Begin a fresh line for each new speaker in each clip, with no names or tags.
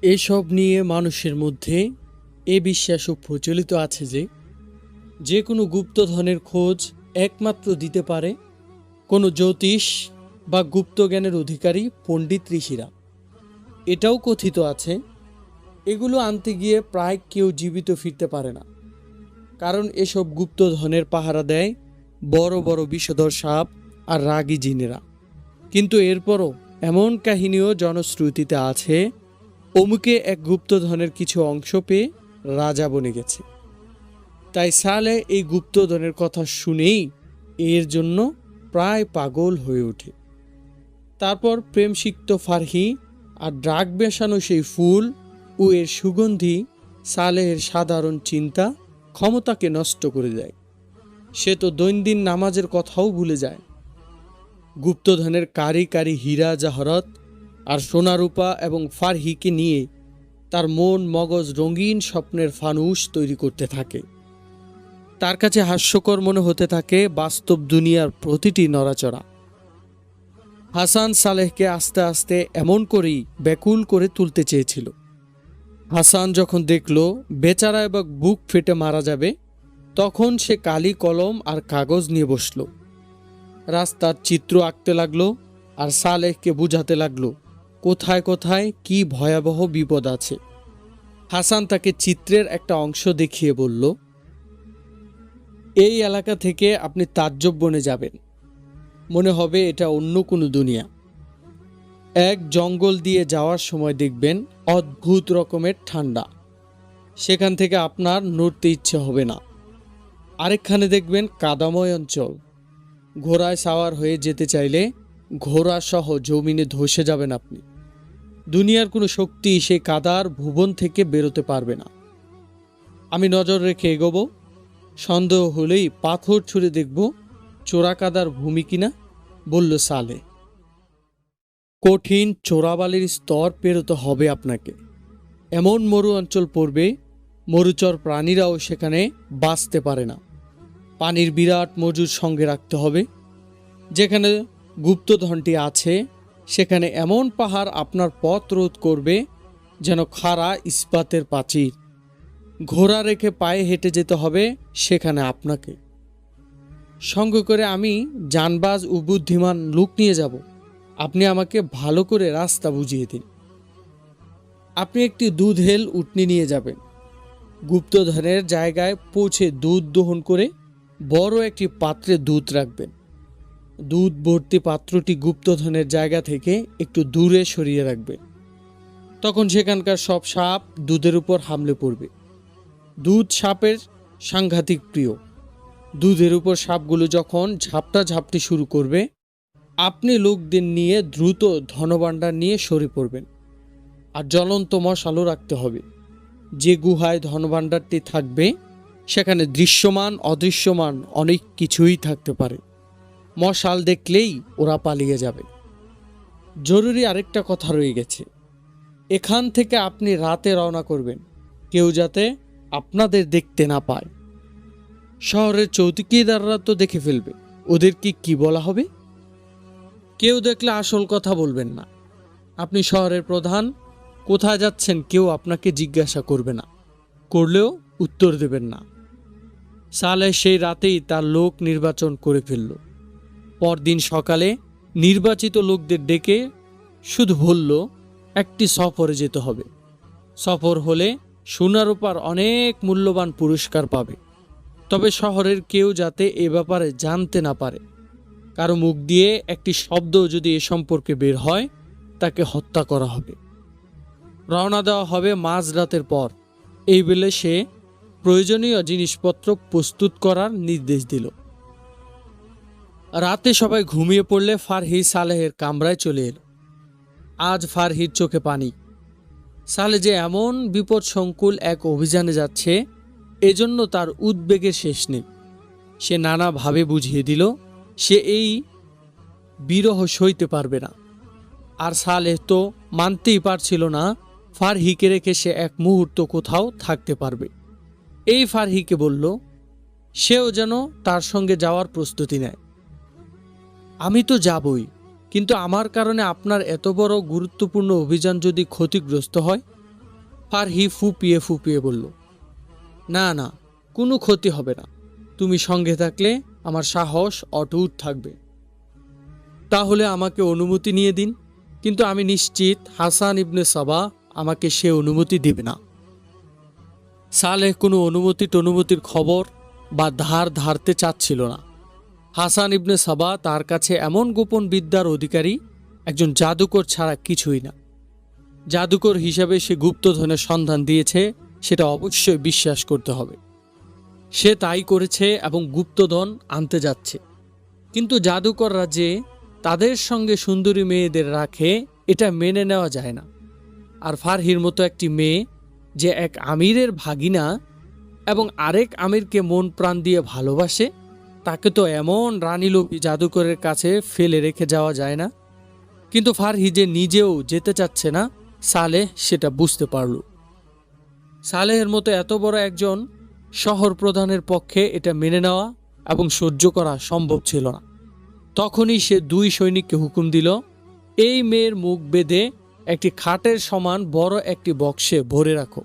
এসব নিয়ে মানুষের মধ্যে এ বিশ্বাসও প্রচলিত আছে যে যে কোনো গুপ্তধনের খোঁজ একমাত্র দিতে পারে কোনো জ্যোতিষ বা গুপ্তজ্ঞানের অধিকারী পণ্ডিত ঋষিরা। এটাও কথিত আছে এগুলো আনতে গিয়ে প্রায় কেউ জীবিত ফিরতে পারে না, কারণ এসব গুপ্তধনের পাহারা দেয় বড় বড় বিষধর সাপ আর রাগী জিনেরা। কিন্তু এরপরও এমন কাহিনীও জনশ্রুতিতে আছে, অমুকে এক গুপ্তধনের কিছু অংশ পেয়ে রাজা বনে গেছে। তাই সালে এই গুপ্তধনের কথা শুনেই এর জন্য প্রায় পাগল হয়ে ওঠে। তারপর প্রেমসিক্ত ফারহি আর ড্রাগ মেশানো সেই ফুল ও এর সুগন্ধি সালেহের সাধারণ চিন্তা ক্ষমতাকে নষ্ট করে দেয়। সে তো দৈনন্দিন নামাজের কথাও ভুলে যায়। গুপ্তধনের কারি কারি হীরা জাহরত আর সোনারূপা এবং ফারহিকে নিয়ে তার মন মগজ রঙিন স্বপ্নের ফানুস তৈরি করতে থাকে। তার কাছে হাস্যকর মনে হতে থাকে বাস্তব দুনিয়ার প্রতিটি নড়াচড়া। হাসান সালেহকে আস্তে আস্তে এমন করেই ব্যাকুল করে তুলতে চেয়েছিল। হাসান যখন দেখল বেচারা এবং বুক ফেটে মারা যাবে, তখন সে কালি কলম আর কাগজ নিয়ে বসল। রাস্তার চিত্র আঁকতে লাগলো আর সালেহকে বুঝাতে লাগলো কোথায় কোথায় কি ভয়াবহ বিপদ আছে। হাসান তাকে চিত্রের একটা অংশ দেখিয়ে বলল, এই এলাকা থেকে আপনি তাজ্জব বনে যাবেন, মনে হবে এটা অন্য কোনো দুনিয়া। এক জঙ্গল দিয়ে যাওয়ার সময় দেখবেন অদ্ভুত রকমের ঠান্ডা, সেখান থেকে আপনার নড়তে ইচ্ছে হবে না। আরেকখানে দেখবেন কাদাময় অঞ্চল, ঘোড়ায় সাওয়ার হয়ে যেতে চাইলে ঘোড়া সহ জমিনে ধসে যাবেন আপনি। দুনিয়ার কোনো শক্তি সেই কাদার ভুবন থেকে বেরোতে পারবে না। আমি নজর রেখে এগোবো, সন্দেহ হলেই পাথর ছুঁড়ে দেখব চোরা কাদার ভূমি কিনা, বলল সালে। কঠিন চোরাবালির স্তর পেরোতে হবে আপনাকে। এমন মরু অঞ্চল পড়বে মরুচর প্রাণীরাও সেখানে বাঁচতে পারে না। পানির বিরাট মজুদ সঙ্গে রাখতে হবে। যেখানে গুপ্তধনটি আছে সেখানে এমন পাহাড় আপনার পথ রোধ করবে যেন খাড়া ইস্পাতের প্রাচীর। ঘোড়া রেখে পায়ে হেঁটে যেতে হবে সেখানে আপনাকে। সঙ্গে করে আমি জানবাজ ও বুদ্ধিমান লোক নিয়ে যাব। আপনি আমাকে ভালো করে রাস্তা বুঝিয়ে দিন। আপনি একটি দুধেল উটনি নিয়ে যাবেন। গুপ্তধনের জায়গায় পৌঁছে দুধ দহন করে বড় একটি পাত্রে দুধ রাখবেন। দুধ ভর্তি পাত্রটি গুপ্তধনের জায়গা থেকে একটু দূরে সরিয়ে রাখবেন। তখন সেখানকার সব সাপ দুধের উপর হামলে পড়বে। দুধ সাপের সাংঘাতিক প্রিয়। দুধের উপর সাপগুলো যখন ঝাপটা ঝাপটি শুরু করবে, আপনি লোকদের নিয়ে দ্রুত ধনভাণ্ডার নিয়ে সরে পড়বেন। আর জ্বলন্ত মশালও রাখতে হবে। যে গুহায় ধনভাণ্ডারটি থাকবে সেখানে দৃশ্যমান অদৃশ্যমান অনেক কিছুই থাকতে পারে। মশাল দেখলেই ওরা পালিয়ে যাবে। জরুরি আরেকটা কথা রয়ে গেছে। এখান থেকে আপনি রাতে রওনা করবেন, কেউ যাতে আপনাদের দেখতে না পায়। শহরের চৌকিদাররা তো দেখে ফেলবে, ওদের কি বলা হবে? কেউ দেখলে আসল কথা বলবেন না। আপনি শহরের প্রধান, কোথায় যাচ্ছেন কেউ আপনাকে জিজ্ঞাসা করবে না, করলেও উত্তর দেবেন না। সালেহ সেই রাতেই তার লোক নির্বাচন করে ফেলল। পরদিন সকালে নির্বাচিত লোকদের ডেকে শুধু বলল একটি সফরে যেতে হবে। সফর হলে সোনারূপার অনেক মূল্যবান পুরস্কার পাবে। তবে শহরের কেউ যাতে এ ব্যাপারে জানতে না পারে। কারো মুখ দিয়ে একটি শব্দ যদি এ সম্পর্কে বের হয়, তাকে হত্যা করা হবে। রওনা দেওয়া হবে মাঝরাতের পর। এই বেলে সে প্রয়োজনীয় জিনিসপত্র প্রস্তুত করার নির্দেশ দিল। রাতে সবাই ঘুমিয়ে পড়লে ফারহি সালেহের কামরায় চলে এলো। আজ ফারহির চোখে পানি। সালে যে এমন বিপদসংকুল এক অভিযানে যাচ্ছে, এজন্য তার উদ্বেগের শেষ নেই। সে নানাভাবে বুঝিয়ে দিল সে এই বিরহ সইতে পারবে না। আর সালেহ তো মানতেই পারছিল না ফারহিকে রেখে সে এক মুহূর্ত কোথাও থাকতে পারবে। এই ফারহিকে বলল সেও যেন তার সঙ্গে যাওয়ার প্রস্তুতি নেয়। আমি তো যাবই, কিন্তু আমার কারণে আপনার এত বড় গুরুত্বপূর্ণ অভিযান যদি ক্ষতিগ্রস্ত হয়, ফারহি ফুপিয়ে ফুপিয়ে বলল, না না, কোনো ক্ষতি হবে না। তুমি সঙ্গে থাকলে আমার সাহস অটুট থাকবে। তাহলে আমাকে অনুমতি নিয়ে দিন, কিন্তু আমি নিশ্চিত হাসান ইবনে সাবা আমাকে সে অনুমতি দেবে না। সালেহ কোনো অনুমতির খবর বা ধারতে চাচ্ছিল না। হাসান ইবনে সাবা তার কাছে এমন গোপন বিদ্যার অধিকারী, একজন জাদুকর ছাড়া কিছুই না। জাদুকর হিসাবে সে গুপ্তধনের সন্ধান দিয়েছে, সেটা অবশ্যই বিশ্বাস করতে হবে। সে তাই করেছে এবং গুপ্তধন আনতে যাচ্ছে। কিন্তু জাদুকররা যে তাদের সঙ্গে সুন্দরী মেয়েদের রাখে, এটা মেনে নেওয়া যায় না। আর ফারহির মতো একটি মেয়ে যে এক আমিরের ভাগিনা এবং আরেক আমিরকে মন প্রাণ দিয়ে ভালোবাসে, তাকে তো এমন রানীলোভী জাদুকরের কাছে ফেলে রেখে যাওয়া যায় না। কিন্তু ফারহি যে নিজেও যেতে চাচ্ছে না, সালেহ সেটা বুঝতে পারল। সালেহের মতো এত বড় একজন শহর প্রধানের পক্ষে এটা মেনে নেওয়া এবং সহ্য করা সম্ভব ছিল না। তখনই সে 2 সৈনিককে হুকুম দিল, এই মেয়ের মুখ বেঁধে একটি খাটের সমান বড় একটি বক্সে ভরে রাখো।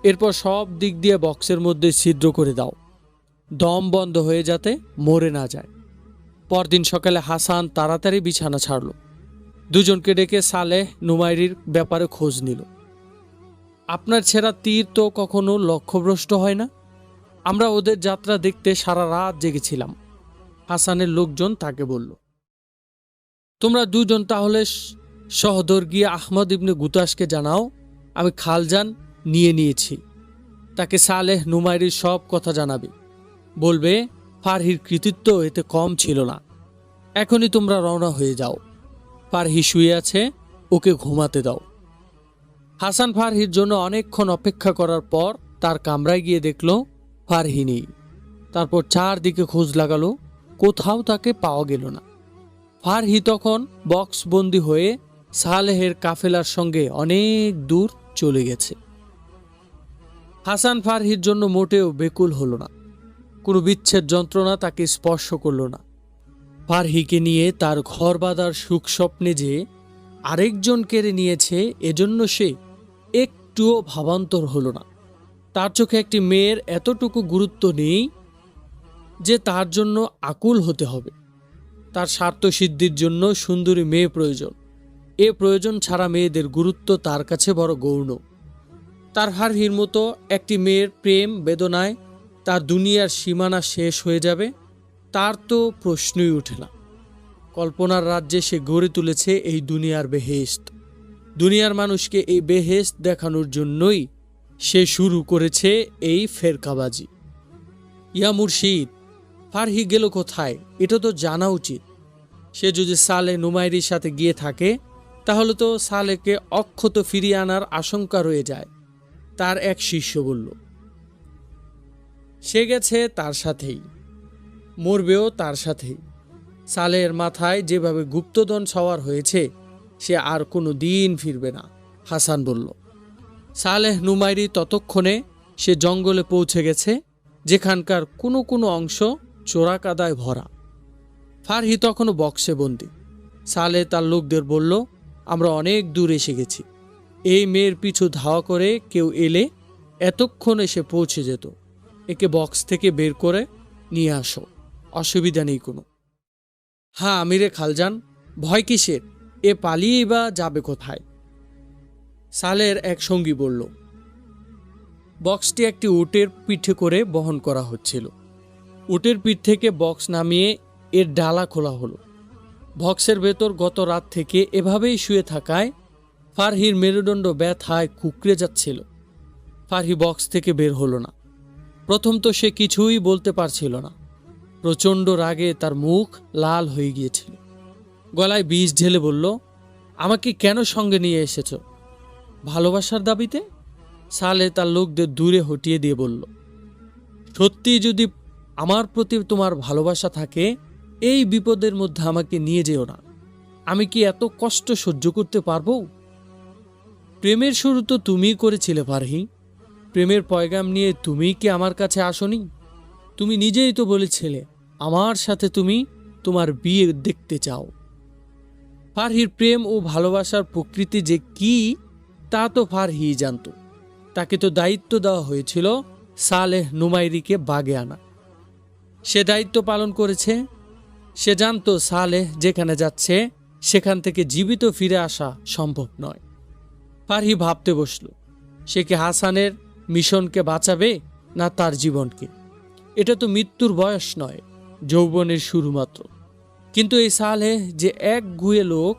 এরপর সব দিক দিয়ে বক্সের মধ্যে ছিদ্র করে দাও, দম বন্ধ হয়ে যাতে মরে না যায়। পরদিন সকালে হাসান তাড়াতাড়ি বিছানা ছাড়ল। দুজনকে ডেকে সালেহ নুমাইরির ব্যাপারে খোঁজ নিল। আপনার ছেঁড়া তীর তো কখনো লক্ষ্যভ্রষ্ট হয় না। আমরা ওদের যাত্রা দেখতে সারা রাত জেগেছিলাম, হাসানের লোকজন তাকে বলল। তোমরা দুজন তাহলে সহদর গিয়ে আহমদ ইবনে গুতাসকে জানাও, আমি খালজান নিয়েছি। তাকে সালেহ নুমাইরির সব কথা জানাবে, বলবে ফারহির কৃতিত্ব এতে কম ছিল না। এখনই তোমরা রওনা হয়ে যাও। ফারহি শুয়ে আছে, ওকে ঘুমাতে দাও। হাসান ফারহির জন্য অনেকক্ষণ অপেক্ষা করার পর তার কামরায় গিয়ে দেখল ফারহি নেই। তারপর চারদিকে খোঁজ লাগালো, কোথাও তাকে পাওয়া গেল না। ফারহি তখন বক্সবন্দি হয়ে সালেহের কাফেলার সঙ্গে অনেক দূর চলে গেছে। হাসান ফারহির জন্য মোটেও বেকুল হলো না। কোনো বিচ্ছেদ যন্ত্রণা তাকে স্পর্শ করল না। ফারহিকে নিয়ে তার ঘর বাঁধার সুখ স্বপ্নে যে আরেকজন কেড়ে নিয়েছে, এজন্য সে একটুও ভাবান্তর হলো না। তার চোখে একটি মেয়ের এতটুকু গুরুত্ব নেই যে তার জন্য আকুল হতে হবে। তার স্বার্থ সিদ্ধির জন্য সুন্দরী মেয়ে প্রয়োজন। এ প্রয়োজন ছাড়া মেয়েদের গুরুত্ব তার কাছে বড় গৌণ। তার ফারহির মতো একটি মেয়ের প্রেম বেদনায় তার দুনিয়ার সীমানা শেষ হয়ে যাবে, তার তো প্রশ্নই ওঠে না। কল্পনার রাজ্যে সে গড়ে তুলেছে এই দুনিয়ার বেহেশত। দুনিয়ার মানুষকে এই বেহেশত দেখানোর জন্যই সে শুরু করেছে এই ফেরকাবাজি। ইয়া মুর্শিদ, ফারহি গেল কোথায় এটা তো জানা উচিত। সে যদি সালে নুমাইরির সাথে গিয়ে থাকে, তাহলে তো সালেকে অক্ষত ফিরিয়ে আনার আশঙ্কা রয়ে যায়। তার এক শিষ্য বলল, সে গেছে তার সাথেই, মরবেও তার সাথেই। সালেহের মাথায় যেভাবে গুপ্তধন সওয়ার হয়েছে, সে আর কোনো দিন ফিরবে না, হাসান বলল। সালেহ নুমাইরি ততক্ষণে সে জঙ্গলে পৌঁছে গেছে, যেখানকার কোনো অংশ চোরাকাদায় ভরা। ফারহি তখনও বক্সে বন্দি। সালেহ তার লোকদের বলল, আমরা অনেক দূর এসে গেছি। এই মেয়ের পিছু ধাওয়া করে কেউ এলে এতক্ষণে সে পৌঁছে যেত। একে বক্স থেকে বের করে নিয়ে আসো, অসুবিধা নেই কোনো। হ্যাঁ আমিরে খালজান, ভয় কিসের? এ পালিয়েই বা যাবে কোথায়? সালের এক সঙ্গী বলল। বক্সটি একটি উটের পিঠে করে বহন করা হচ্ছিল। উটের পিঠ থেকে বক্স নামিয়ে এর ডালা খোলা হলো। বক্সের ভেতর গত রাত থেকে এভাবেই শুয়ে থাকায় ফারহির মেরুদণ্ড ব্যথায় কুঁকড়ে যাচ্ছিল। ফারহি বক্স থেকে বের হলো না। প্রথম তো সে কিছুই বলতে পারছিল না। প্রচণ্ড রাগে তার মুখ লাল হয়ে গিয়েছিল। গলায় বিষ ঢেলে বলল, আমাকে কেন সঙ্গে নিয়ে এসেছ? ভালোবাসার দাবিতে? সালে তার লোকদের দূরে হটিয়ে দিয়ে বলল, সত্যি যদি আমার প্রতি তোমার ভালোবাসা থাকে, এই বিপদের মধ্যে আমাকে নিয়ে যেও না। আমি কি এত কষ্ট সহ্য করতে পারবো? প্রেমের শুরু তো তুমিই করেছিলে ফারহি। প্রেমের পয়গাম নিয়ে তুমি কি আমার কাছে আসনি? তুমি নিজেই তো বলেছিলে আমার সাথে তুমি তোমার বিয়ে দেখতে চাও। ফারহির প্রেম ও ভালোবাসার প্রকৃতি যে কি তা তো ফারহি জানত। তাকে তো দায়িত্ব দেওয়া হয়েছিল সালেহ নুমাইরিকে বাগে আনা। সে দায়িত্ব পালন করেছে। সে জানতো সালেহ যেখানে যাচ্ছে সেখান থেকে জীবিত ফিরে আসা সম্ভব নয়। ফারহি ভাবতে বসল, সে কি হাসানের মিশনকে বাঁচাবে না তার জীবনকে? এটা তো মৃত্যুর বয়স নয়, যৌবনের শুরু মাত্র। কিন্তু এই সালেহ যে এক গুয়ে লোক,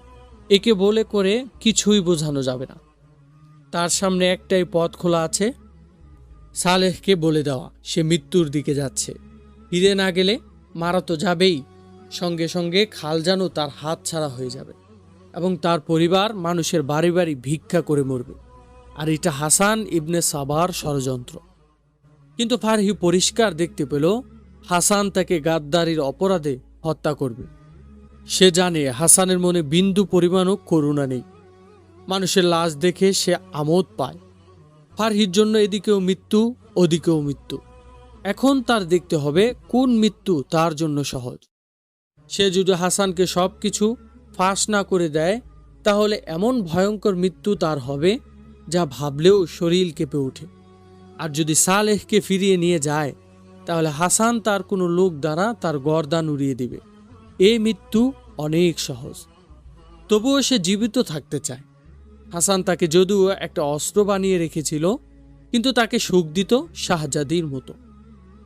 একে বলে করে কিছুই বোঝানো যাবে না। তার সামনে একটাই পথ খোলা আছে, সালেহকে বলে দেওয়া সে মৃত্যুর দিকে যাচ্ছে। ফিরে না গেলে মারা তো যাবেই, সঙ্গে সঙ্গে খালজানও তার হাত ছাড়া হয়ে যাবে এবং তার পরিবার মানুষের বাড়ি বাড়ি ভিক্ষা করে মরবে। আর এটা হাসান ইবনে সাবার ষড়যন্ত্র। কিন্তু ফারহি পরিষ্কার দেখতে পেল হাসান তাকে গাদ্দারির অপরাধে হত্যা করবে। সে জানে হাসানের মনে বিন্দু পরিমাণও করুণা নেই। মানুষের লাশ দেখে সে আমোদ পায়। ফারহির জন্য এদিকেও মৃত্যু, ওদিকেও মৃত্যু। এখন তার দেখতে হবে কোন মৃত্যু তার জন্য সহজ। সে যদি হাসানকে সব কিছু ফাঁস না করে দেয়, তাহলে এমন ভয়ঙ্কর মৃত্যু তার হবে যা ভাবলেও শরীর কেঁপে ওঠে। আর যদি সালেহকে ফিরিয়ে নিয়ে যায়, তাহলে হাসান তার কোনো লোক দ্বারা তার গর্দান উড়িয়ে দিবে। এই মৃত্যু অনেক সহজ। তবুও সে জীবিত থাকতে চায়। হাসান তাকে যদিও একটা অস্ত্র বানিয়ে রেখেছিল, কিন্তু তাকে সুখ দিত শাহজাদির মতো।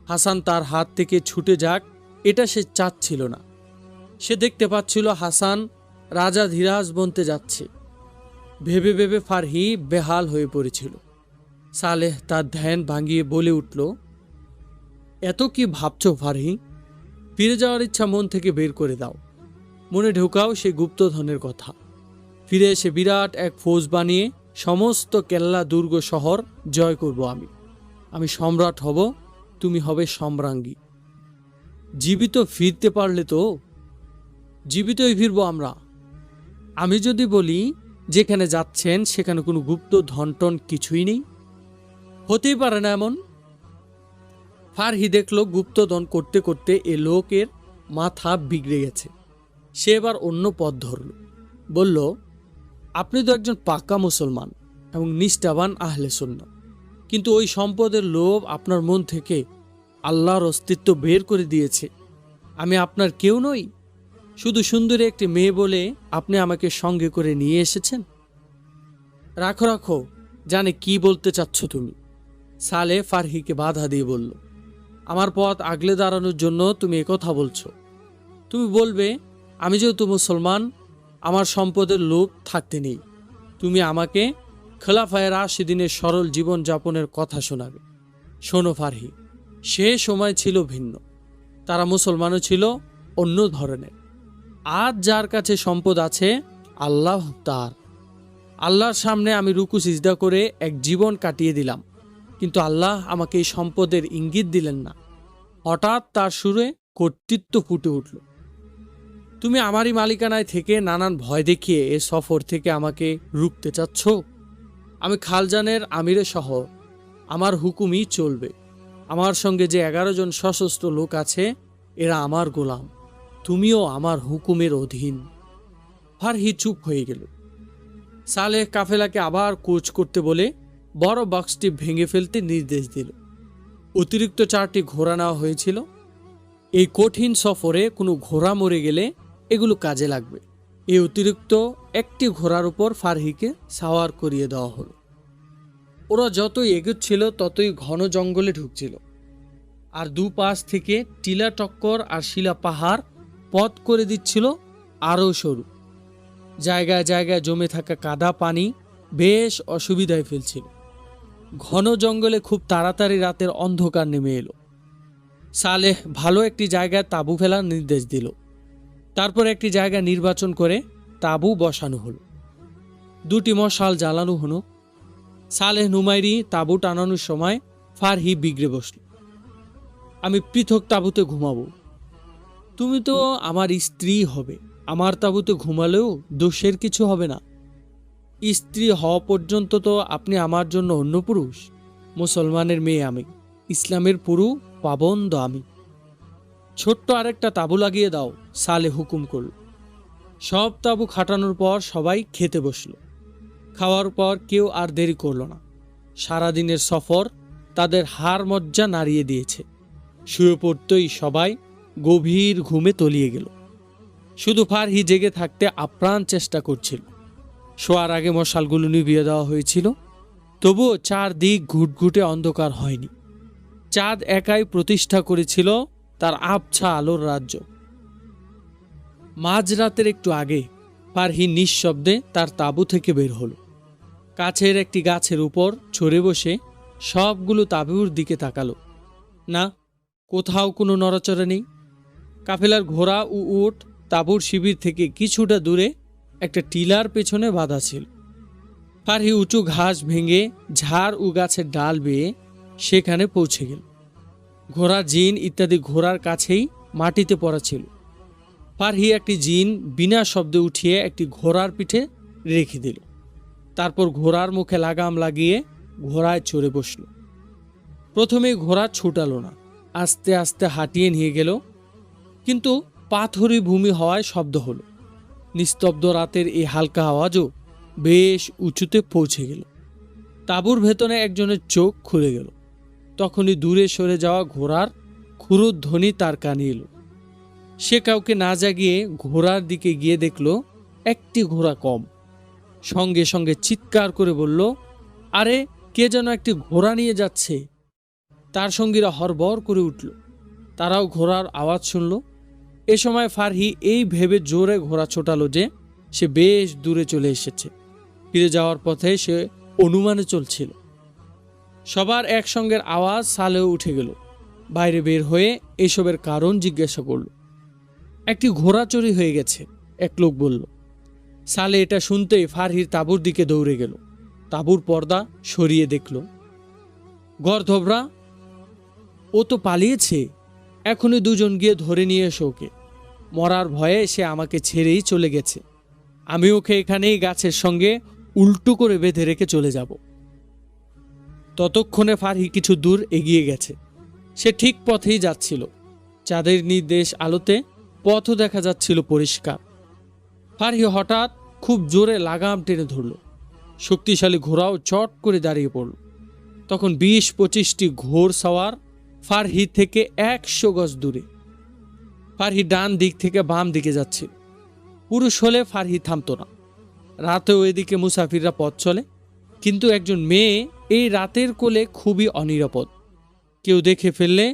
হাসান তার হাত থেকে ছুটে যাক, এটা সে চাচ্ছিল না। সে দেখতে পাচ্ছিল হাসান রাজা ধীরাজ বনতে যাচ্ছে। ভেবে ভেবে ফারহি বেহাল হয়ে পড়েছিল। সালেহ তার ধ্যান ভাঙিয়ে বলে উঠল, এত কি ভাবছ ফারহি? ফিরে যাওয়ার ইচ্ছা মন থেকে বের করে দাও। মনে ঢোকাও সে গুপ্তধনের কথা। ফিরে এসে বিরাট এক ফৌজ বানিয়ে সমস্ত কেল্লা দুর্গ শহর জয় করব আমি সম্রাট হব, তুমি হবে সম্রাঙ্গী। জীবিত ফিরতে পারলে তো? জীবিতই ফিরব আমরা। আমি যদি বলি যেখানে যাচ্ছেন সেখানে কোনো গুপ্ত ধনটন কিছুই নেই, হতেই পারে না এমন। ফারহি দেখল গুপ্তধন করতে করতে এ লোকের মাথা বিগড়ে গেছে। সে এবার অন্য পথ ধরল। বলল, আপনি তো একজন পাক্কা মুসলমান এবং নিষ্ঠাবান আহলে সুন্নাহ, কিন্তু ওই সম্পদের লোভ আপনার মন থেকে আল্লাহর অস্তিত্ব বের করে দিয়েছে। আমি আপনার কেউ নই। শুধু সুন্দরী একটি মেয়ে বলে আপনি আমাকে সঙ্গে করে নিয়ে এসেছেন। রাখো রাখো, জানে কি বলতে চাচ্ছ তুমি। সালে ফারহিকে বাধা দিয়ে বলল, আমার পথ আগলে দাঁড়ানোর জন্য তুমি একথা বলছো। তুমি বলবে আমি যেহেতু মুসলমান, আমার সম্পদের লোভ থাকতে নেই। তুমি আমাকে খোলাফায়ে রাশিদিনের সরল জীবন যাপনের কথা শোনাবে। শোনো ফারহি, সে সময় ছিল ভিন্ন। তারা মুসলমানও ছিল অন্য ধরনের। আজ যার কাছে সম্পদ আছে, আল্লাহ তার। আল্লাহর সামনে আমি রুকু সিজদা করে এক জীবন কাটিয়ে দিলাম, কিন্তু আল্লাহ আমাকে এই সম্পদের ইঙ্গিত দিলেন না। হঠাৎ তার সুরে কর্তৃত্ব ফুটে উঠল। তুমি আমারই মালিকানায় থেকে নানান ভয় দেখিয়ে এ সফর থেকে আমাকে রুখতে চাচ্ছ। আমি খালজানের আমিরের শহর, আমার হুকুমই চলবে। আমার সঙ্গে যে 11 জন সশস্ত্র লোক আছে, এরা আমার গোলাম। তুমিও আমার হুকুমের অধীন। ফারহি চুপ হয়ে গেল। সালেহ কাফেলাকে আবার কোচ করতে বলে বড় বক্সটি ভেঙে ফেলতে নির্দেশ দিল। অতিরিক্ত 4টি ঘোড়া নেওয়া হয়েছিল। এই কঠিন সফরে কোনো ঘোড়া মরে গেলে এগুলো কাজে লাগবে। এই অতিরিক্ত একটি ঘোড়ার উপর ফারহিকে সাওয়ার করিয়ে দেওয়া হলো। ওরা যতই এগোচ্ছিল ততই ঘন জঙ্গলে ঢুকছিল, আর দুপাশ থেকে টিলা টক্কর আর শিলা পাহাড় পথ করে দিচ্ছিল আরও সরু। জায়গায় জায়গায় জমে থাকা কাদা পানি বেশ অসুবিধায় ফেলছিল। ঘন জঙ্গলে খুব তাড়াতাড়ি রাতের অন্ধকার নেমে এলো। সালেহ ভালো একটি জায়গায় তাঁবু ফেলার নির্দেশ দিল। তারপর একটি জায়গা নির্বাচন করে তাঁবু বসানো হলো। 2টি মশাল জ্বালানো হলো। সালেহ নুমাইরি তাঁবু টানানোর সময় ফারহি বিগড়ে বসল। আমি পৃথক তাঁবুতে ঘুমাবো। তুমি তো আমার স্ত্রী হবে। আমার তাঁবুতে ঘুমালেও দোষের কিছু হবে না। স্ত্রী হওয়া পর্যন্ত তো আপনি আমার জন্য অন্য পুরুষ। মুসলমানের মেয়ে আমি, ইসলামের পুরু পাবন্দ আমি। ছোট্ট আরেকটা তাঁবু লাগিয়ে দাও, সালে হুকুম করল। সব তাঁবু খাটানোর পর সবাই খেতে বসল। খাওয়ার পর কেউ আর দেরি করল না। সারাদিনের সফর তাদের হাড় মজ্জা নাড়িয়ে দিয়েছে। শুয়ে পড়তেই সবাই গভীর ঘুমে তলিয়ে গেল। শুধু ফারহি জেগে থাকতে আপ্রাণ চেষ্টা করছিল। শোয়ার আগে মশালগুলো নিভিয়ে দেওয়া হয়েছিল, তবুও চারদিক ঘুটঘুটে অন্ধকার হয়নি। চাঁদ একাই প্রতিষ্ঠা করেছিল তার আবছা আলোর রাজ্য। মাঝরাতের একটু আগে ফারহি নিঃশব্দে তার তাঁবু থেকে বের হলো। কাছের একটি গাছের উপর চড়ে বসে সবগুলো তাঁবুর দিকে তাকালো। না, কোথাও কোনো নড়াচড়া নেই। কাফেলার ঘোড়া ও উট তাঁবুর শিবির থেকে কিছুটা দূরে একটা টিলার পেছনে বাঁধা ছিল। ফারহি উঁচু ঘাস ভেঙে ঝাড় ও গাছের ডাল বেয়ে সেখানে পৌঁছে গেল। ঘোড়া, জিন ইত্যাদি ঘোড়ার কাছেই মাটিতে পড়া ছিল। ফারহি একটি জিন বিনা শব্দে উঠিয়ে একটি ঘোড়ার পিঠে রেখে দিল। তারপর ঘোড়ার মুখে লাগাম লাগিয়ে ঘোড়ায় চড়ে বসল। প্রথমে ঘোড়া ছুটালো না, আস্তে আস্তে হাঁটিয়ে নিয়ে গেল। কিন্তু পাথুরি ভূমি হওয়ায় শব্দ হলো। নিস্তব্ধ রাতের এই হালকা আওয়াজও বেশ উঁচুতে পৌঁছে গেল। তাঁবুর ভেতরে একজনের চোখ খুলে গেল। তখনই দূরে সরে যাওয়া ঘোড়ার খুরুর ধ্বনি তার কানে এলো। সে কাউকে না জাগিয়ে ঘোড়ার দিকে গিয়ে দেখল একটি ঘোড়া কম। সঙ্গে সঙ্গে চিৎকার করে বলল, আরে, কে যেন একটি ঘোড়া নিয়ে যাচ্ছে। তার সঙ্গীরা হরবর করে উঠল। তারাও ঘোড়ার আওয়াজ শুনল। এ সময় ফারহি এই ভেবে জোরে ঘোড়া ছোটালো যে সে বেশ দূরে চলে এসেছে। ফিরে যাওয়ার পথে সে অনুমানে চলছিল। সবার একসঙ্গের আওয়াজ সালেও উঠে গেল। বাইরে বের হয়ে এসবের কারণ জিজ্ঞাসা করল। একটি ঘোড়া চুরি হয়ে গেছে, এক লোক বলল। সালে এটা শুনতেই ফারহির তাঁবুর দিকে দৌড়ে গেল। তাঁবুর পর্দা সরিয়ে দেখল গর্ধবরা, ও তো পালিয়েছে। এখনই দুজন গিয়ে ধরে নিয়ে এসো ওকে। মরার ভয়ে সে আমাকে ছেড়েই চলে গেছে। আমি ওকে এখানেই গাছের সঙ্গে উল্টো করে বেঁধে রেখে চলে যাব। ততক্ষণে ফারহি কিছু দূর এগিয়ে গেছে। সে ঠিক পথেই যাচ্ছিল। চাঁদের নির্দেশ আলোতে পথও দেখা যাচ্ছিল পরিষ্কার। ফারহি হঠাৎ খুব জোরে লাগাম টেনে ধরল। শক্তিশালী ঘোড়াও চট করে দাঁড়িয়ে পড়ল। তখন ২০-২৫টি ঘোড় সওয়ার ফারহি থেকে ১০০ গজ দূরে। ফারহি ডান দিক থেকে বাম দিকে যাচ্ছিল। পুরুষ হলে ফারহি থামত না। রাতেও এদিকে মুসাফিররা পথ চলে, কিন্তু একজন মেয়ে এই রাতের কোলে খুবই অনিরাপদ। কেউ দেখে ফেললে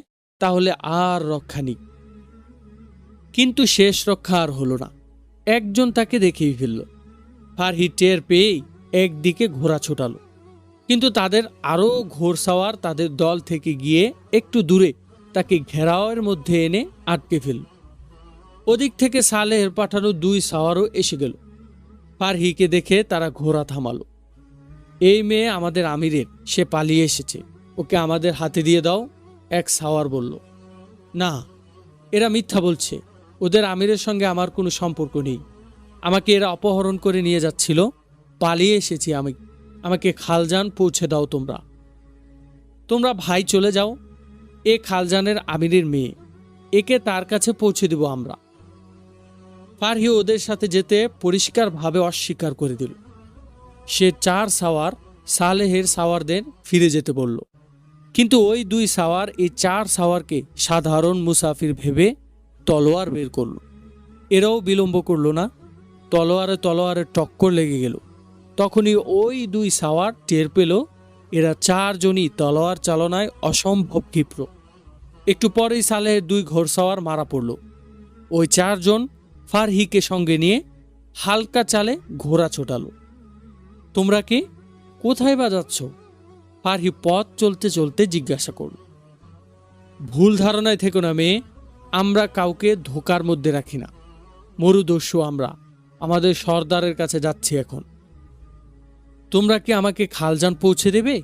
তাহলে আর রক্ষা নেই। কিন্তু শেষ রক্ষা আর হলো না। একজন তাকে দেখেই ফেলল। ফারহি টের পেয়েই একদিকে ঘোড়া ছোটালো, কিন্তু তাদের আরও ঘোড়সাওয়ার তাদের দল থেকে গিয়ে একটু দূরে তাকে ঘেরাওয়ের মধ্যে এনে আটকে ফেলল। ওদিক থেকে সালেহের পাঠানো ২ সাওয়ারও এসে গেল। ফারহিকে দেখে তারা ঘোড়া থামালো। এই মেয়ে আমাদের আমিরের, সে পালিয়ে এসেছে, ওকে আমাদের হাতে দিয়ে দাও, এক সাওয়ার বলল। না, এরা মিথ্যা বলছে। ওদের আমিরের সঙ্গে আমার কোনো সম্পর্ক নেই। আমাকে এরা অপহরণ করে নিয়ে যাচ্ছিল। পালিয়ে এসেছি আমি। আমাকে খালজান পৌঁছে দাও তোমরা। তোমরা ভাই চলে যাও। এ খালজানের আমিরের মেয়ে, একে তার কাছে পৌঁছে দেব আমরা। ফারহি ওদের সাথে যেতে পরিষ্কারভাবে অস্বীকার করে দিল। সে ৪ সাওয়ার সালেহের সাওয়ারদের ফিরে যেতে বলল। কিন্তু ওই ২ সাওয়ার এই ৪ সাওয়ারকে সাধারণ মুসাফির ভেবে তলোয়ার বের করল। এরাও বিলম্ব করল না। তলোয়ারে টক্কর লেগে গেল। তখনই ওই ২ সাওয়ার টের পেল এরা ৪ জনই তলোয়ার চালনায় অসম্ভব ক্ষিপ্র। একটু পরেই সালেহের ২ ঘোড়সাওয়ার মারা পড়ল। ওই ৪ জন ফারহিকে সঙ্গে নিয়ে হালকা চালে ঘোড়া ছোটালো। তোমরা কে? কোথায় বা যাচ্ছ? ফারহি পথ চলতে চলতে জিজ্ঞাসা করল। ভুল ধারণায় থেকো না মেয়ে, আমরা কাউকে ধোকার মধ্যে রাখি না। মরুদস্যু আমরা, আমাদের সর্দারের কাছে যাচ্ছি এখন। তোমরা কি আমাকে খালজান পৌঁছে দেবে?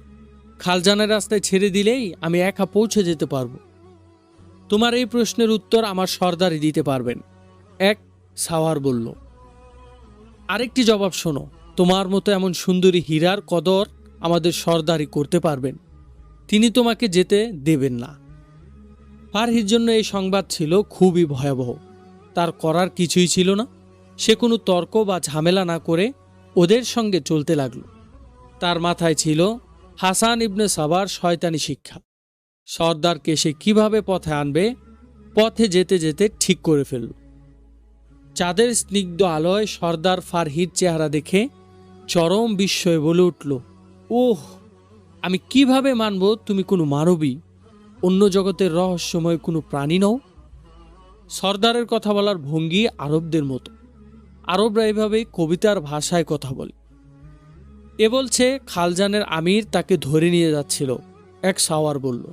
খালজানের রাস্তায় ছেড়ে দিলেই আমি একা পৌঁছে যেতে পারবো। তোমার এই প্রশ্নের উত্তর আমার সর্দারই দিতে পারবেন, এক সাওয়ার বলল। আরেকটি জবাব শোনো, তোমার মতো এমন সুন্দরী হীরার কদর আমাদের সর্দারই করতে পারবেন। তিনি তোমাকে যেতে দেবেন না। ফারহির জন্য এই সংবাদ ছিল খুবই ভয়াবহ। তার করার কিছুই ছিল না। সে কোনো তর্ক বা ঝামেলা না করে ওদের সঙ্গে চলতে লাগলো। তার মাথায় ছিল হাসান ইবনে সাবার শয়তানি শিক্ষা। সর্দারকে সে কিভাবে পথে আনবে, পথে যেতে যেতে ঠিক করে ফেলল। চাঁদের স্নিগ্ধ আলোয় সর্দার ফারহির চেহারা দেখে চরম বিস্ময়ে বলে উঠল, ওহ, আমি কিভাবে মানব তুমি কোনো মানবী, অন্য জগতের রহস্যময় কোনো প্রাণী নও। সর্দারের কথা বলার ভঙ্গি আরবদের মতো। আরবরা এভাবেই কবিতার ভাষায় কথা বলে। এ বলছে খালজানের আমির তাকে ধরে নিয়ে যাচ্ছিল। এক সাওয়ার বলল।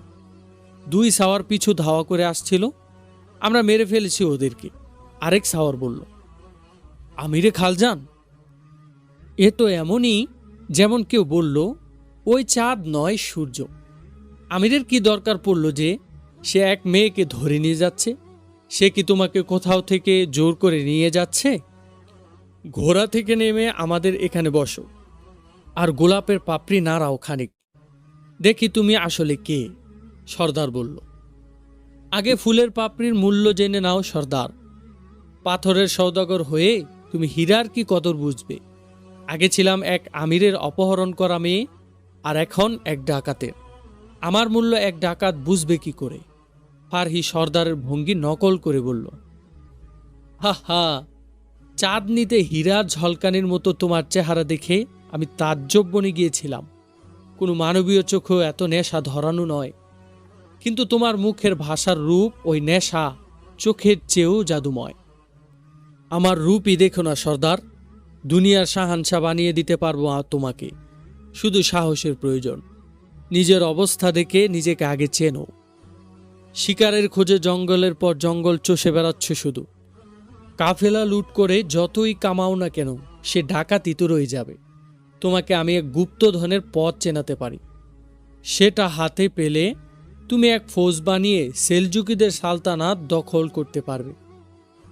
2 সাওয়ার পিছু ধাওয়া করে আসছিল। আমরা মেরে ফেলেছি ওদেরকে। আরেক সাওয়ার বলল, আমিরে খালজান? এ তো এমনই যেমন কেউ বলল ওই চাঁদ নয় সূর্য। আমিরের কি দরকার পড়ল যে সে এক মেয়েকে ধরে নিয়ে যাচ্ছে? সে কি তোমাকে কোথাও থেকে জোর করে নিয়ে যাচ্ছে? ঘোড়া থেকে নেমে আমাদের এখানে বসো, আর গোলাপের পাপড়ি নাড়াও খানিক, দেখি তুমি আসলে কে। সর্দার বলল, আগে ফুলের পাপড়ির মূল্য জেনে নাও সর্দার। পাথরের সওদাগর হয়ে তুমি হীরার কি কদর বুঝবে? আগে ছিলাম এক আমিরের অপহরণ করা মেয়ে, আর এখন এক ডাকাতের। আমার মূল্য এক ডাকাত বুঝবে কি করে? ফারহি সর্দারের ভঙ্গি নকল করে বলল, হা হা, চাঁদনিতে হীরার ঝলকানির মতো তোমার চেহারা দেখে আমি তাজ্জব বনে গিয়েছিলাম। কোনো মানবীয় চোখেও এত নেশা ধরানো নয়, কিন্তু তোমার মুখের ভাষার রূপ ওই নেশা চোখের চেয়েও জাদুময়। আমার রূপই দেখো না সর্দার, দুনিয়ার শাহানশাহ বানিয়ে দিতে পারবো তোমাকে। শুধু সাহসের প্রয়োজন। নিজের অবস্থা দেখে নিজেকে আগে চেনো। শিকারের খোঁজে জঙ্গলের পর জঙ্গল চষে বেড়াচ্ছ শুধু। কাফেলা লুট করে যতই কামাও না কেন, সে ডাকাতি তো রয়ে যাবে। তোমাকে আমি এক গুপ্তধনের পথ চেনাতে পারি। সেটা হাতে পেলে তুমি এক ফৌজ বানিয়ে সেলজুকিদের সালতানাত দখল করতে পারবে।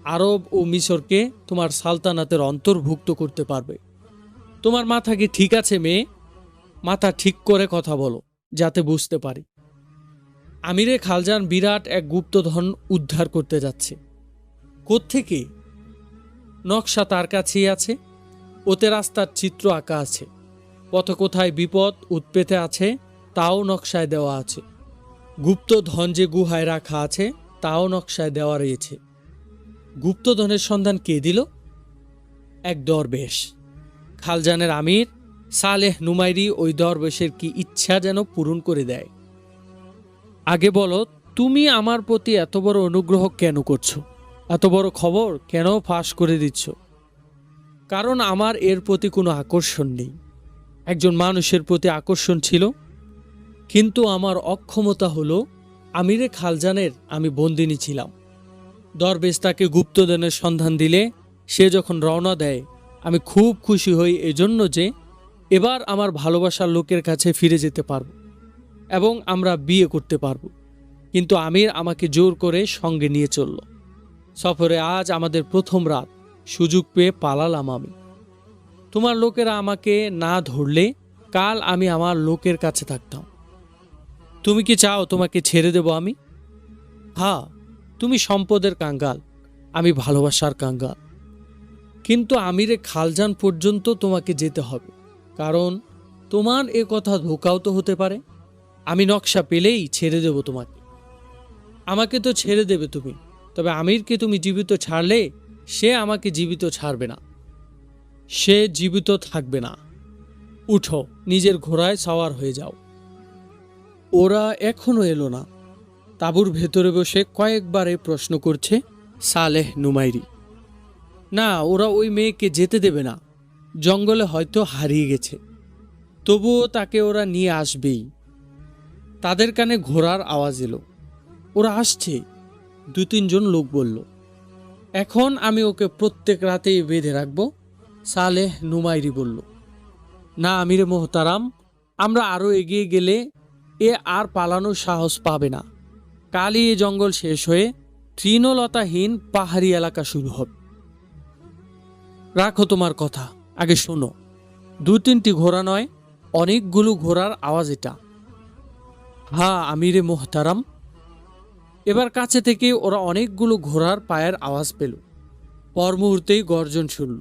আরব ও মিশরকে তোমার সালতানাতের অন্তর্ভুক্ত করতে পারবে। তোমার মাথা কি ঠিক আছে মেয়ে? মাথা ঠিক করে কথা বলো, যাতে বুঝতে পারি। আমিরে খালজান বিরাট এক গুপ্তধন উদ্ধার করতে যাচ্ছে। কোত্থেকে? নকশা তার কাছেই আছে। ওতে রাস্তার চিত্র আঁকা আছে। পথে কোথায় বিপদ উৎপেতে আছে তাও নকশায় দেওয়া আছে। গুপ্তধন যে গুহায় রাখা আছে তাও নকশায় দেওয়া রয়েছে। গুপ্তধনের সন্ধান কে দিল? এক দরবেশ। খালজানের আমির সালেহ নুমাইরি ওই দরবেশের কি ইচ্ছা যেন পূরণ করে দেয়। আগে বলো, তুমি আমার প্রতি এত বড় অনুগ্রহ কেন করছো? এত বড় খবর কেন ফাঁস করে দিচ্ছ? কারণ আমার এর প্রতি কোনো আকর্ষণ নেই। একজন মানুষের প্রতি আকর্ষণ ছিল, কিন্তু আমার অক্ষমতা হলো আমিরে খালজানের আমি বন্দিনী ছিলাম। দরবেশ তাকে গুপ্তধনের সন্ধান দিলে সে যখন রওনা দেয় আমি খুব খুশি হই, এজন্য যে এবার আমার ভালোবাসার লোকের কাছে ফিরে যেতে পারব এবং আমরা বিয়ে করতে পারব। কিন্তু আমির আমাকে জোর করে সঙ্গে নিয়ে চলল। সফরে আজ আমাদের প্রথম রাত। সুযোগ পেয়ে পালালাম আমি। তোমার লোকেরা আমাকে না ধরলে কাল আমি আমার লোকের কাছে থাকতাম। তুমি কি চাও তোমাকে ছেড়ে দেব আমি? হ্যাঁ, তুমি সম্পদের কাঙ্গাল, আমি ভালোবাসার কাঙ্গাল। কিন্তু আমিরে খালজান পর্যন্ত তোমাকে যেতে হবে, কারণ তোমার এ কথা ধোকাও তো হতে পারে। আমি নকশা পেলেই ছেড়ে দেব তোমাকে। আমাকে তো ছেড়ে দেবে তুমি, তবে আমিরকে তুমি জীবিত ছাড়লে সে আমাকে জীবিত ছাড়বে না। সে জীবিত থাকবে না। উঠো, নিজের ঘোড়ায় সওয়ার হয়ে যাও। ওরা এখনো এলো না। তাঁবুর ভেতরে বসে কয়েকবারে প্রশ্ন করছে সালেহ নুমাইরি। না, ওরা ওই মেয়েকে যেতে দেবে না। জঙ্গলে হয়তো হারিয়ে গেছে, তবুও তাকে ওরা নিয়ে আসবেই। তাদের কানে ঘোড়ার আওয়াজ এলো। ওরা আসছে, 2-3 জন লোক বলল। এখন আমি ওকে প্রত্যেক রাতেই বেঁধে রাখবো, সালেহ নুমাইরি বলল। না আমিরে মোহতারাম, আমরা আরও এগিয়ে গেলে এ আর পালানোর সাহস পাবে না। কালই এ জঙ্গল শেষ হয়ে তৃণলতাহীন পাহাড়ি এলাকা শুরু হবে। রাখো তোমার কথা, আগে শোনো। 2-3টি ঘোড়া নয়, অনেকগুলো ঘোড়ার আওয়াজ এটা। হ্যাঁ আমিরে মোহতারাম। এবার কাছে থেকে ওরা অনেকগুলো ঘোড়ার পায়ের আওয়াজ পেল। পর মুহূর্তেই গর্জন শুনল।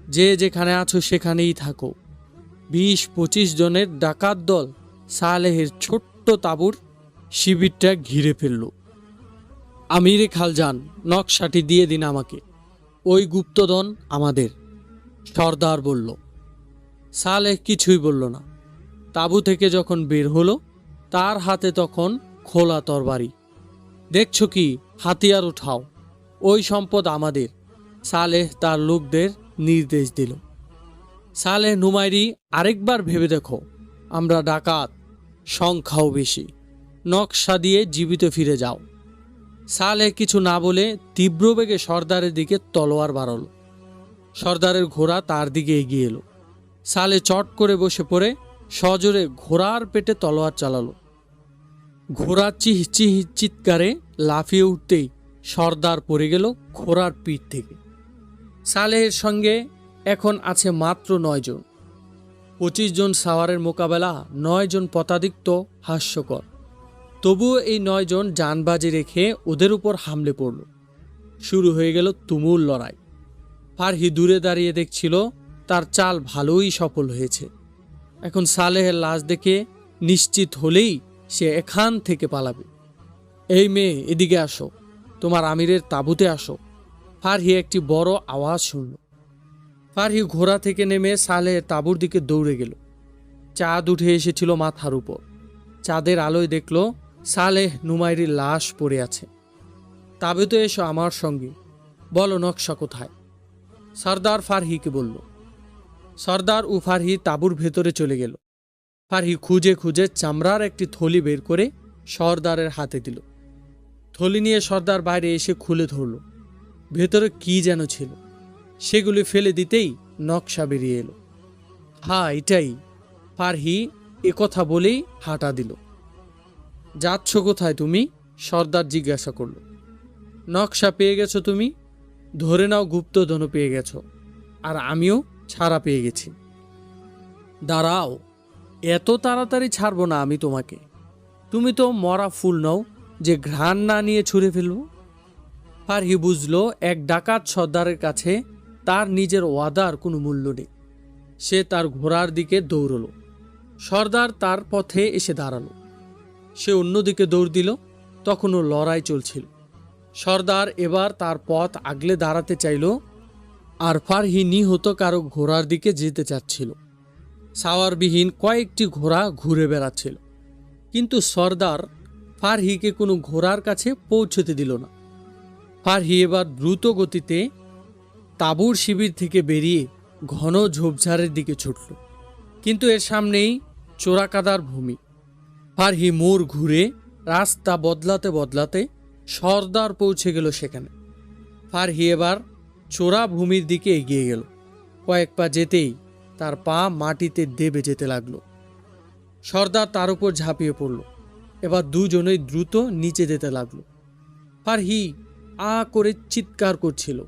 যে যেখানে আছো সেখানেই থাকো। 20-25 জনের ডাকাত দল সালেহের ছোট্ট তাঁবুর শিবিরটা ঘিরে ফেলল। আমিরে খালজান, নকশাটি দিয়ে দিন আমাকে, ওই গুপ্তধন আমাদের, সর্দার বলল। সালেহ কিছুই বলল না। তাঁবু থেকে যখন বের হলো, তার হাতে তখন খোলা তরবারি। দেখছো কি, হাতিয়ার উঠাও, ওই সম্পদ আমাদের, সালেহ তার লোকদের নির্দেশ দিল। সালেহ, নুমাইরি, আরেকবার ভেবে দেখো, আমরা ডাকাত, সংখ্যাও বেশি, নকশা দিয়ে জীবিত ফিরে যাও। সালেহ কিছু না বলে তীব্র বেগে সর্দারের দিকে তলোয়ার বাড়াল। সর্দারের ঘোড়া তার দিকে এগিয়ে এলো। সালেহ চট করে বসে পড়ে সজোরে ঘোড়ার পেটে তলোয়ার চালালো। ঘোড়া চিহ চিহ চিৎকারে লাফিয়ে উঠতেই সর্দার পড়ে গেল ঘোড়ার পিঠ থেকে। সালেহের সঙ্গে এখন আছে মাত্র 9 জন। 25 জন সাওয়ারের মোকাবেলা 9 জন পদাতিক তো হাস্যকর। তবুও এই 9 জন জানবাজি রেখে ওদের উপর হামলে পড়ল। শুরু হয়ে গেল তুমুল লড়াই। ফারহি দূরে দাঁড়িয়ে দেখছিল তার চাল ভালোই সফল হয়েছে। এখন সালেহের লাশ দেখে নিশ্চিত হলেই সে এখান থেকে পালাবে। এই মেয়ে, এদিকে আসো, তোমার আমিরের তাঁবুতে আসো। ফারহি একটি বড় আওয়াজ শুনল। ফারহি ঘোড়া থেকে নেমে সালেহের তাঁবুর দিকে দৌড়ে গেল। চাঁদ উঠে এসেছিল মাথার উপর। চাঁদের আলোয় দেখল সালেহ নুমাইরির লাশ পড়ে আছে। তাঁবুতে এসো আমার সঙ্গে, বলো নকশা কোথায়? সর্দার ফারহিকে বলল। সর্দার ও ফারহি তাঁবুর ভেতরে চলে গেল। ফারহি খুঁজে খুঁজে চামড়ার একটি থলি বের করে সর্দারের হাতে দিল। থলি নিয়ে সর্দার বাইরে এসে খুলে ধরল। ভেতরে কি যেন ছিল, সেগুলি ফেলে দিতেই নকশা বেরিয়ে এলো। হ্যাঁ, এটাই। ফারহি একথা বলেই হাঁটা দিল। যাচ্ছ কোথায় তুমি? সর্দার জিজ্ঞাসা করল। নকশা পেয়ে গেছো তুমি, ধরে নাও গুপ্তধনও পেয়ে গেছো, আর আমিও ছাড়া পেয়ে গেছি। দাঁড়াও, এত তাড়াতাড়ি ছাড়বো না আমি তোমাকে। তুমি তো মরা ফুল নও যে ঘ্রাণ না নিয়ে ছুঁড়ে ফেলব। ফারহি বুঝল এক ডাকাত সর্দারের কাছে তার নিজের ওয়াদার কোনো মূল্য নেই। সে তার ঘোড়ার দিকে দৌড়ল। সর্দার তার পথে এসে দাঁড়ালো। সে অন্যদিকে দৌড় দিল। তখনও লড়াই চলছিল। সর্দার এবার তার পথ আগলে দাঁড়াতে চাইল, আর ফারহি নিহত কারো ঘোড়ার দিকে যেতে চাচ্ছিল। সাওয়ারবিহীন কয়েকটি ঘোড়া ঘুরে বেড়াচ্ছিল, কিন্তু সর্দার ফারহিকে কোনো ঘোড়ার কাছে পৌঁছতে দিল না। ফারহি এবার দ্রুত গতিতে তাঁবুর শিবির থেকে বেরিয়ে ঘন ঝোপঝাড়ের দিকে ছুটল, কিন্তু এর সামনেই চোরাকাদার ভূমি। ফারহি মোড় ঘুরে রাস্তা বদলাতে বদলাতে সর্দার পৌঁছে গেল সেখানে। ফারহি এবার চোরা ভূমির দিকে এগিয়ে গেল। কয়েক পা যেতেই তার পা মাটিতে দেবে যেতে লাগলো। সর্দার তার উপর ঝাঁপিয়ে পড়ল। এবার দুজনেই দ্রুত নিচে যেতে লাগলো। ফারহি আ করে চিৎকার করছিল,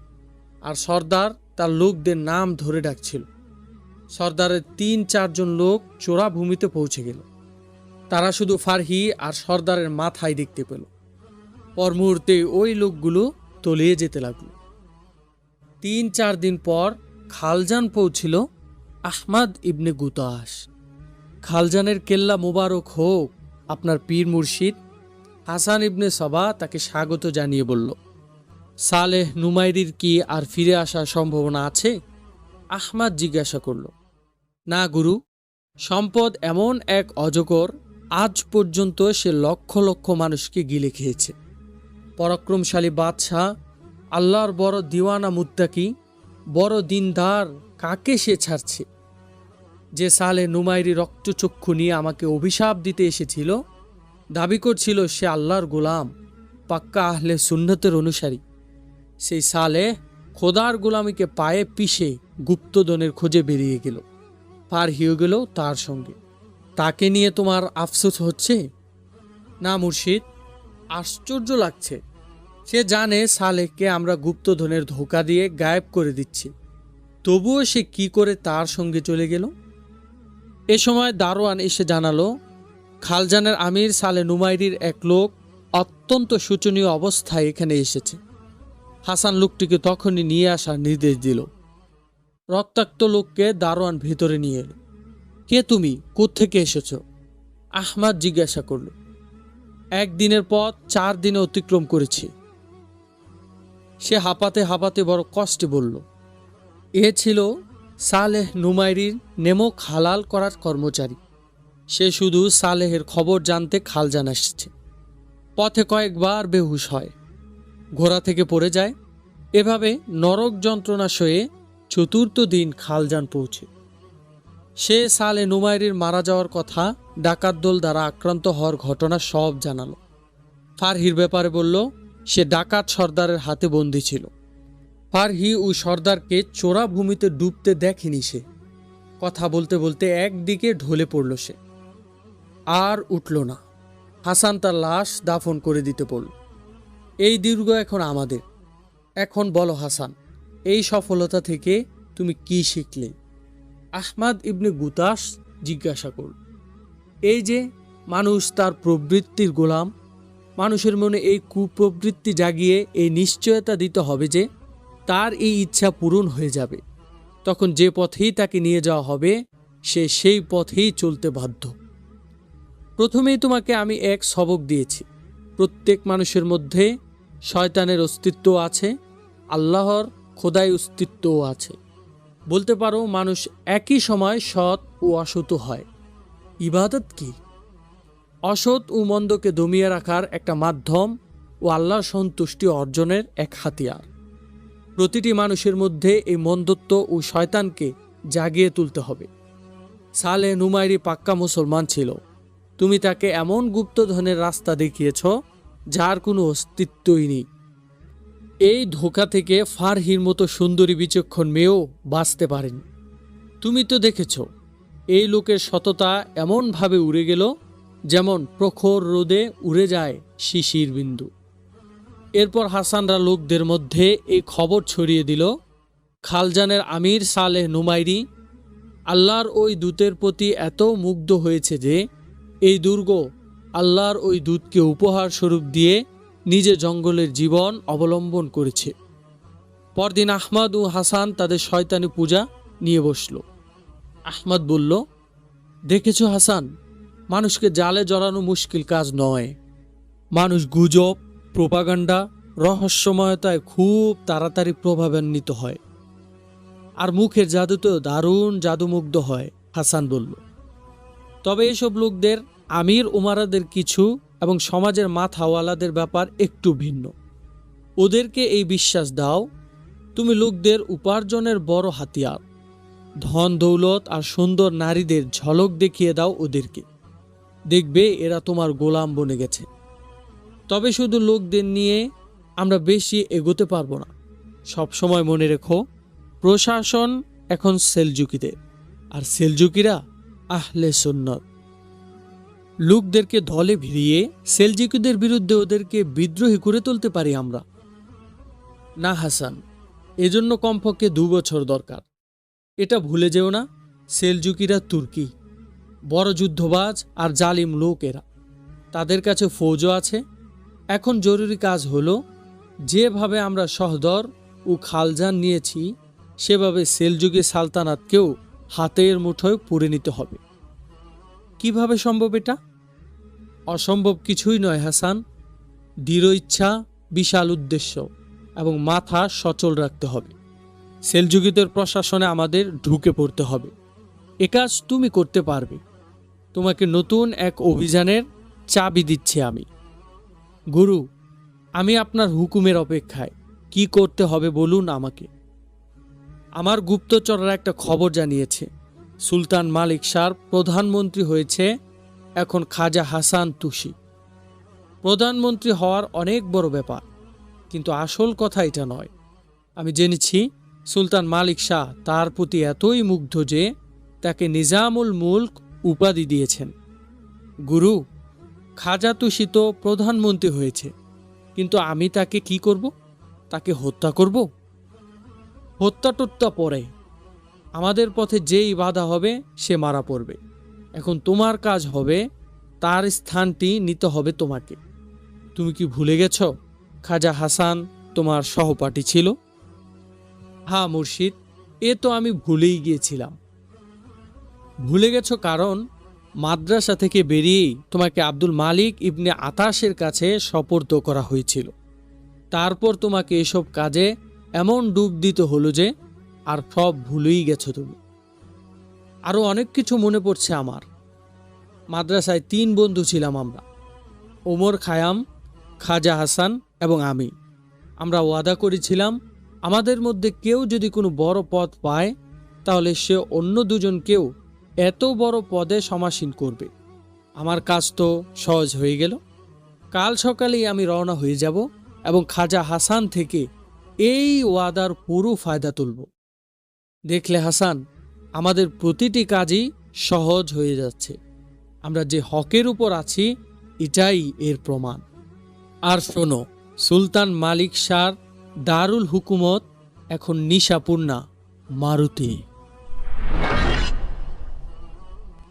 আর সর্দার তার লোকদের নাম ধরে ডাকছিল। সর্দারের 3-4 জন লোক চোরা ভূমিতে পৌঁছে গেল। তারা শুধু ফারহি আর সর্দারের মাথায় দেখতে পেল। পর মুহূর্তে ওই লোকগুলো তলিয়ে যেতে লাগলো। 3-4 দিন পর খালজান পৌঁছিল আহমদ ইবনে গুতাস। খালজানের কেল্লা মোবারক হোক, আপনার পীর মুর্শিদ। হাসান ইবনে সবা তাকে স্বাগত জানিয়ে বলল, সালেহ নুমাইরির কি আর ফিরে আসার সম্ভাবনা আছে? আহমদ জিজ্ঞাসা করল। না গুরু, সম্পদ এমন এক অজগর, আজ পর্যন্ত সে লক্ষ লক্ষ মানুষকে গিলে খেয়েছে। পরাক্রমশালী বাদশাহ, আল্লাহর বড় দিওয়ানা মুত্তাকি, বড় দিনদার, কাকে সে ছাড়ছে? যে সালে নুমাইরি রক্তচক্ষু নিয়ে আমাকে অভিশাপ দিতে এসেছিল, দাবি করছিল সে আল্লাহর গোলাম, পাক্কা আহলে সুন্নতের অনুসারী, সেই সালে খোদার গোলামিকে পায়ে পিষে গুপ্তধনের খোঁজে বেরিয়ে গেল। পার হয়ে গেল তার সঙ্গে। তাকে নিয়ে তোমার আফসোস হচ্ছে? না মুর্শিদ, আশ্চর্য লাগছে। সে জানে সালেহকে আমরা গুপ্তধনের ধোঁকা দিয়ে গায়েব করে দিচ্ছি, তবুও সে কি করে তার সঙ্গে চলে গেল? এ সময় দারোয়ান এসে জানালো, খালজানের আমির সালে নুমাইরির এক লোক অত্যন্ত শোচনীয় অবস্থায় এখানে এসেছে। হাসান লোকটিকে তখনই নিয়ে আসার নির্দেশ দিল। রক্তাক্ত লোককে দারোয়ান ভেতরে নিয়ে এলো। কে তুমি, কোত্থেকে এসেছো? আহমাদ জিজ্ঞাসা করল। একদিনের পথ 4 দিনে অতিক্রম করেছি। সে হাঁপাতে হাঁপাতে বড় কষ্টে বলল। এ ছিল সালেহ নুমাইরির নেমক হালাল করার কর্মচারী। সে শুধু সালেহের খবর জানতে খালজান আসছে। পথে কয়েকবার বেহুশ হয়, ঘোড়া থেকে পড়ে যায়। এভাবে নরক যন্ত্রণা সয়ে 4র্থ দিন খালজান পৌঁছে। সে সালে নুমাইরির মারা যাওয়ার কথা, ডাকাত দল দ্বারা আক্রান্ত হওয়ার ঘটনা সব জানালো। ফারহির ব্যাপারে বলল সে ডাকাত সর্দারের হাতে বন্দী ছিল। ফারহি ও সর্দারকে চোরা ভূমিতে ডুবতে দেখেনি সে। কথা বলতে বলতে একদিকে ঢলে পড়ল সে, আর উঠল না। হাসান তার লাশ দাফন করে দিতে বলল। এই দুর্গ এখন আমাদের। এখন বলো হাসান, এই সফলতা থেকে তুমি কি শিখলে? আহমাদ ইবনে গুতাস জিজ্ঞাসা করল। এই যে মানুষ তার প্রবৃত্তির গোলাম, মানুষের মনে এই কুপ্রবৃত্তি জাগিয়ে এই নিশ্চয়তা দিতে হবে যে তার এই ইচ্ছা পূরণ হয়ে যাবে। তখন যে পথেই তাকে নিয়ে যাওয়া হবে সে সেই পথেই চলতে বাধ্য। প্রথমেই তোমাকে আমি এক সবক দিয়েছি। প্রত্যেক মানুষের মধ্যে শয়তানের অস্তিত্ব আছে, আল্লাহর খোদাই অস্তিত্বও আছে। বলতে পারো মানুষ একই সময় সৎ ও অসৎ হয়। ইবাদত কি? অসৎ ও মন্দকে দমিয়ে রাখার একটা মাধ্যম ও আল্লাহর সন্তুষ্টি অর্জনের এক হাতিয়ার। প্রতিটি মানুষের মধ্যে এই মন্দত্ব ও শয়তানকে জাগিয়ে তুলতে হবে। সালেহ নুমাইরি পাক্কা মুসলমান ছিল। তুমি তাকে এমন গুপ্তধনের রাস্তা দেখিয়েছ যার কোনো অস্তিত্বই নেই। এই ধোঁকা থেকে ফারহির মতো সুন্দরী বিচক্ষণ মেয়েও বাঁচতে পারেনি। তুমি তো দেখেছ এই লোকের সততা এমনভাবে উড়ে গেল যেমন প্রখর রোদে উড়ে যায় শিশির বিন্দু। এরপর হাসানরা লোকদের মধ্যে এই খবর ছড়িয়ে দিল, খালজানের আমির সালেহ নুমাইরি আল্লাহর ওই দূতের প্রতি এত মুগ্ধ হয়েছে যে এই দুর্গ আল্লাহর ওই দূতকে উপহার স্বরূপ দিয়ে নিজে জঙ্গলের জীবন অবলম্বন করেছে। পরদিন আহমদ ও হাসান তাদের শয়তানি পূজা নিয়ে বসল। আহমদ বলল, দেখেছ হাসান, মানুষকে জালে জড়ানো মুশকিল কাজ নয়। মানুষ গুজব, প্রোপাগান্ডা, রহস্যময়তায় খুব তাড়াতাড়ি প্রভাবান্বিত হয়, আর মুখের জাদুতেও দারুণ জাদুমুগ্ধ হয়। হাসান বলল, তবে এসব লোকদের আমির উমারাদের কিছু এবং সমাজের মাথাওয়ালাদের ব্যাপার একটু ভিন্ন। ওদেরকে এই বিশ্বাস দাও তুমি লোকদের উপার্জনের বড় হাতিয়ার। ধন দৌলত আর সুন্দর নারীদের ঝলক দেখিয়ে দাও ওদেরকে, দেখবে এরা তোমার গোলাম বনে গেছে। তবে শুধু লোকদের নিয়ে আমরা বেশি এগোতে পারবো না। সবসময় মনে রেখো, প্রশাসন এখন সেলজুকিদের, আর সেলজুকিরা আহলে সুন্নত। লোকদেরকে দলে ভিড়িয়ে সেলজুকিদের বিরুদ্ধে ওদেরকে বিদ্রোহী করে তুলতে পারি আমরা। না হাসান, এজন্য কমপক্ষে 2 বছর দরকার। এটা ভুলে যেও না, সেলজুকিরা তুর্কি, বড় যুদ্ধবাজ আর জালিম লোক এরা। তাদের কাছে ফৌজও আছে। এখন জরুরি কাজ হলো, যেভাবে আমরা সহদর ও খালজান নিয়েছি সেভাবে সেলজুকি সালতানাতকেও হাতের মুঠোয় পুরে নিতে হবে। কিভাবে সম্ভব এটা? অসম্ভব কিছুই নয় হাসান। দৃঢ় ইচ্ছা, বিশাল উদ্দেশ্য এবং মাথা সচল রাখতে হবে। সেলজুকিদের প্রশাসনে আমাদের ঢুকে পড়তে হবে। এ কাজ তুমি করতে পারবে। তোমাকে নতুন এক অভিযানের চাবি দিচ্ছি আমি। গুরু, আমি আপনার হুকুমের অপেক্ষায়। কি করতে হবে বলুন আমাকে। আমার গুপ্তচররা একটা খবর জানিয়েছে, সুলতান মালিক শাহর প্রধানমন্ত্রী হয়েছে এখন খাজা হাসান তুষি। প্রধানমন্ত্রী হওয়ার অনেক বড় ব্যাপার, কিন্তু আসল কথা এটা নয়। আমি জেনেছি সুলতান মালিক শাহ তার প্রতি এতই মুগ্ধ যে তাকে নিজামুল মুলক উপাধি দিয়েছেন। গুরু, খাজা তুষি তো প্রধানমন্ত্রী হয়েছে, কিন্তু আমি তাকে কি করব? তাকে হত্যা করব? হত্যা টত্যা পরে। আমাদের পথে যেই বাধা হবে সে মারা পড়বে। এখন তোমার কাজ হবে তার স্থানটি নিতে হবে তোমাকে। তুমি কি ভুলে গেছ খাজা হাসান তোমার সহপাঠী ছিল? হ্যাঁ মুর্শিদ, এ তো আমি ভুলেই গিয়েছিলাম। ভুলে গেছো কারণ মাদ্রাসা থেকে বেরিয়েই তোমাকে আব্দুল মালিক ইবনে আতাসের কাছে সোপর্দ করা হয়েছিল। তারপর তোমাকে এসব কাজে এমন ডুব দিতে হলো যে আর সব ভুলেই গেছো তুমি। আরও অনেক কিছু মনে পড়ছে আমার। মাদ্রাসায় 3 বন্ধু ছিলাম আমরা, ওমর খায়াম, খাজা হাসান এবং আমি। আমরা ওয়াদা করেছিলাম আমাদের মধ্যে কেউ যদি কোনো বড় পদ পায় তাহলে সে অন্য দুজনকেও এত বড় পদে সমাসীন করবে। আমার কাজ তো সহজ হয়ে গেল। কাল সকালেই আমি রওনা হয়ে যাব এবং খাজা হাসান থেকে এই ওয়াদার পুরো ফায়দা তুলব। দেখলে হাসান, আমাদের প্রতিটি কাজই সহজ হয়ে যাচ্ছে। আমরা যে হকের উপর আছি এটাই এর প্রমাণ। আর শোনো, সুলতান মালিক শাহর দারুল হুকুমত এখন নিশাপুর না, মারুতি।